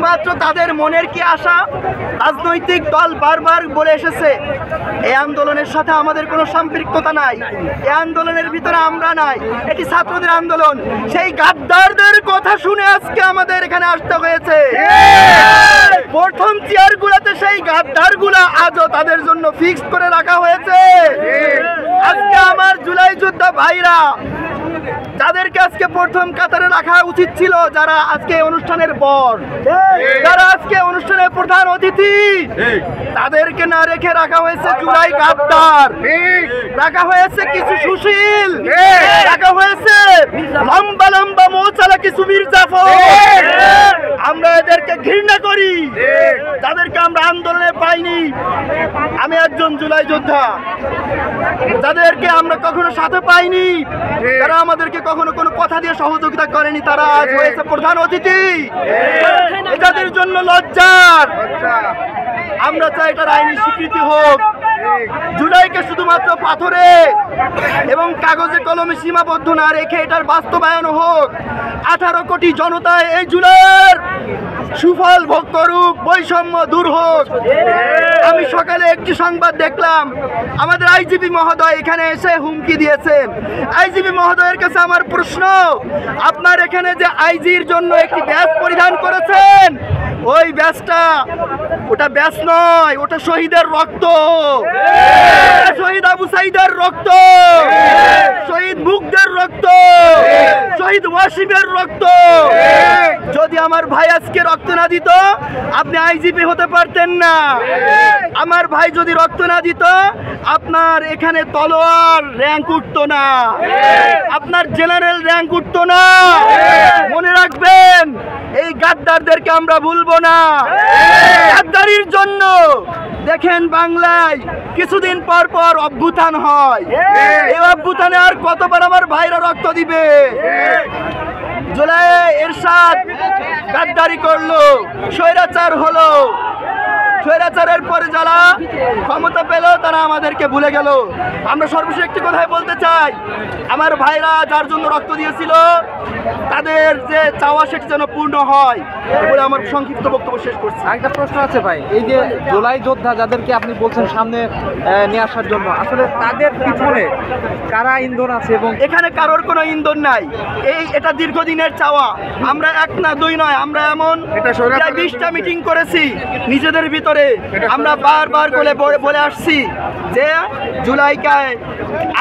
মাত্র তাদের মনের কি আশা? রাজনৈতিক দল বারবার বলে এসেছে এই আন্দোলনের সাথে আমাদের কোনো সম্পৃক্ততা নাই, এই আন্দোলনের ভিতরে আমরা নাই, এটি ছাত্রদের আন্দোলন। সেই গাদ্দারদের কথা শুনে আজকে আমাদের এখানে আসতে হয়েছে। প্রথম চেয়ারগুলোতে সেই গাদ্দারগুলা আজও তাদের জন্য ফিক্সড করে রাখা হয়েছে। আজকে আমার জুলাই যোদ্ধা ভাইরা যাদেরকে আজকে প্রথম কাতারে রাখা উচিত ছিল, যারা আজকে অনুষ্ঠানের পর, যারা আজকে অনুষ্ঠানের প্রধান অতিথি, তাদেরকে না রেখে রাখা হয়েছে জুলাই গাদ্দার, রাখা হয়েছে কিছু সুশীল, রাখা হয়েছে লম্বা লম্বা মৌচালা কিছু মির্জাফর। আমরা এদেরকে ঘৃণা করি, যাদেরকে আমরা আন্দোলনে পাইনি। আমি একজন জুলাই যোদ্ধা, যাদেরকে আমরা কখনো সাথে পাইনি, যারা আমাদেরকে কখনো কোনো কথা দিয়ে সহযোগিতা করেনি, তারা আজ হয়েছে প্রধান অতিথি। এটাদের জন্য লজ্জার। আমরা চাই এটার আইনি স্বীকৃতি হোক। জুলাইকে শুধুমাত্র পাথরে এবং কাগজে কলমে সীমাবদ্ধ না রেখে এটার বাস্তবায়ন হোক। 18 কোটি জনতা এই জুলাইয়ের সুফল ভোগ করুক, বৈষম্য দূর হোক। আমি সকালে একটি সংবাদ দেখলাম, আমাদের আইজিপি মহোদয় এখানে এসে হুমকি দিয়েছেন। আইজিপি মহোদয়ের কাছে আমার প্রশ্ন, আপনার এখানে যে আইজির জন্য একটি ব্যাজ পরিধান করেছেন, ওই ব্যাজটা ওটা ব্যাজ নয়, ওটা শহীদের রক্ত, শহীদ আবু সাইদের রক্ত, শহীদ মুগ্ধের রক্ত, শহীদ ওয়াসিমের রক্ত। যদি আমার ভাই আজকে রক্ত না দিত, আপনি আইজিপি হতে পারতেন না। আমার ভাই যদি রক্ত না দিত, আপনার এখানে তলোয়ার র্যাঙ্ক উঠতো না, আপনার জেনারেল র্যাঙ্ক উঠতো না। মনে রাখবেন, এই গাদ্দারদেরকে আমরা ভুলবো না। গাদ্দারির জন্য দেখেন বাংলায় কিছুদিন পর পর অভ্যুত্থান হয়। এই অভ্যুত্থানে আর কতবার আমার ভাইরা রক্ত দিবে? জুলাই এরশাদ গাদ্দারি করলো, স্বৈরাচার হলো, স্বৈরাচারের পরে যারা ক্ষমতা পেল তারা আমাদেরকে ভুলে গেল। আমরা সর্বশেষ একটি কথাই বলতে চাই, আমার ভাইরা যার জন্য রক্ত দিয়েছিল তাদের যে চাওয়া সেটি যেন পূর্ণ হয় বলে আমার সংক্ষিপ্ত বক্তব্য শেষ করছি। একটা প্রশ্ন আছে ভাই, এই যে জুলাই যোদ্ধা যাদেরকে আপনি বলছেন সামনে নিয়ে আসার জন্য, আসলে তাদের পিছনে কারা ইন্ধন আছে? এবং এখানে কারোর কোনো ইন্ধন নাই, এটা দীর্ঘদিনের চাওয়া। আমরা এক না দুই নয়, আমরা এমন 20টা মিটিং করেছি নিজেদের ভিতরে। আমরা বারবার বলে আসছি যে জুলাইকে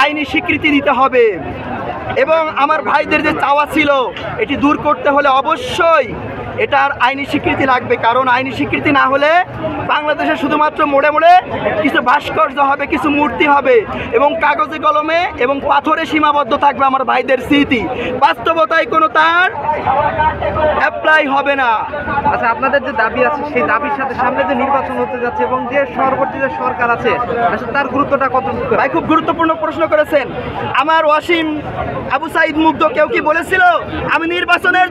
আইনি স্বীকৃতি দিতে হবে এবং আমার ভাইদের যে চাওয়া ছিল এটি দূর করতে হলে অবশ্যই এটার আইনি স্বীকৃতি লাগবে। কারণ আইনি স্বীকৃতি না হলে বাংলাদেশে শুধুমাত্র মোড়ে মোড়ে কিছু ভাস্কর্য হবে, কিছু মূর্তি হবে এবং কাগজে কলমে এবং পাথরে সীমাবদ্ধ থাকবে আমার ভাইদের স্মৃতি। বাস্তবতায় কোনো তার অ্যাপ্লাই হবে না। আচ্ছা, আপনাদের যে দাবি আছে সেই দাবির সাথে সামনে যে নির্বাচন হতে যাচ্ছে এবং যে সর্বর্তী যে সরকার আছে, আসলে তার গুরুত্বটা কত? ভাই, খুব গুরুত্বপূর্ণ প্রশ্ন করেছেন। আমার ওয়াসিম, আবু সাইদ মুগ্ধ কেউ কি বলেছিল আমি নির্বাচনের